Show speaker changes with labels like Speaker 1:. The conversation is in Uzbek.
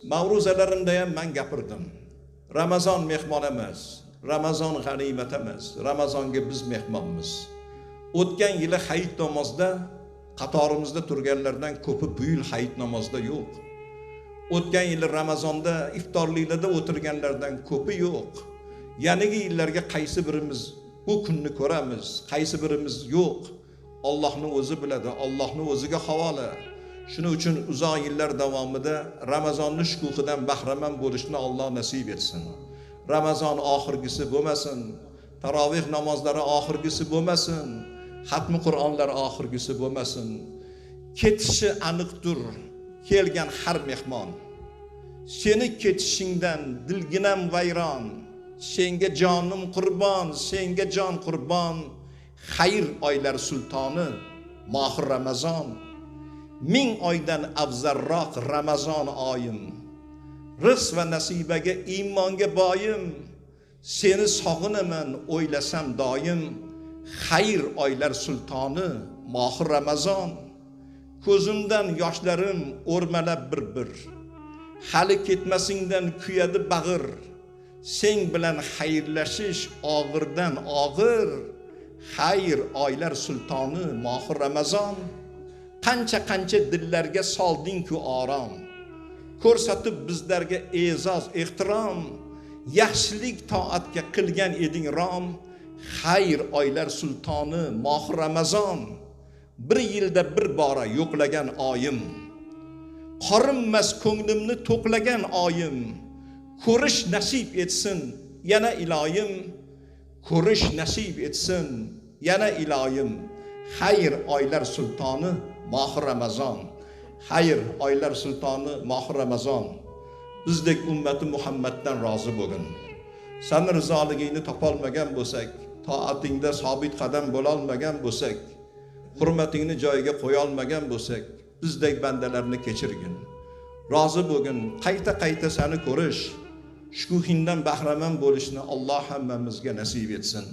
Speaker 1: Ma'ruzalarimda ham men gapirdim. Ramazon mehmon emas, Ramazon g'animat emas, Ramazonga biz mehmonmiz. O'tgan yili hayit namozida qatorimizda turganlardan ko'pi bu yil hayit namozida yo'q. O'tgan yili Ramazonda iftorliklarda o'tirganlardan ko'pi yo'q. Yangi yillarga qaysi birimiz bu kunni ko'ramiz, qaysi birimiz yo'q. Allohning o'zi biladi, Allohning o'ziga havola. Shuning uchun uzoq yillar davomida Ramazonning shukuhidan bahramand bo'lishni Alloh nasib etsin. Ramazon oxirgisi bo'lmasin, tarovih namozlari oxirgisi bo'lmasin, xatmi Qur'onlar oxirgisi bo'lmasin. Ketishi aniqdir kelgan har mehmon. Seni ketishingdan dilginam vayron, senga jonim qurbon, senga jon qurbon. Xayr oylar sultoni mohi Ramazon. Ming oydan afzalroq Ramazon oyim. Rizq va nasibaga iymonga boyim. Seni sog'inaman o'ylasam doim. Xayr oylar sultoni mohi Ramazon. Ko'zimdan yoshlarim o'rmalab bir. Hali ketmasingdan kuyadi bag'ir. Sen bilan xayrlashish og'irdan og'ir. Xayr oylar sultoni mohi Ramazon. Qancha dillarga solding-ku orom. Ko'rsatib bizlarga e'zoz, ehtirom. Yaxshilik toatga qilgan eding rom. Xayr oylar sultoni mohi Ramazon. Bir yilda bir bora yo'qlagan oyim. Qorinmas ko'nglimni to'qlagan oyim. Ko'rish nasib etsin yana iloyim. Ko'rish nasib etsin yana iloyim. Xayr oylar sultoni mohi Ramazon. Xayr oylar sultoni mohi Ramazon. Bizdek ummati Muhammaddan rozi bo'lgin. Sen rizoligingni topolmagan bo'lsak, toatingda sobit qadam bo'la olmagan bo'lsak, hurmatingni joyiga qo'ya olmagan bo'lsak, bizdek bandalarni kechirgin. Rozi bo'lgin, qayta seni ko'rish, shukuhingdan bahramand bo'lishni Alloh hammamizga nasib etsin.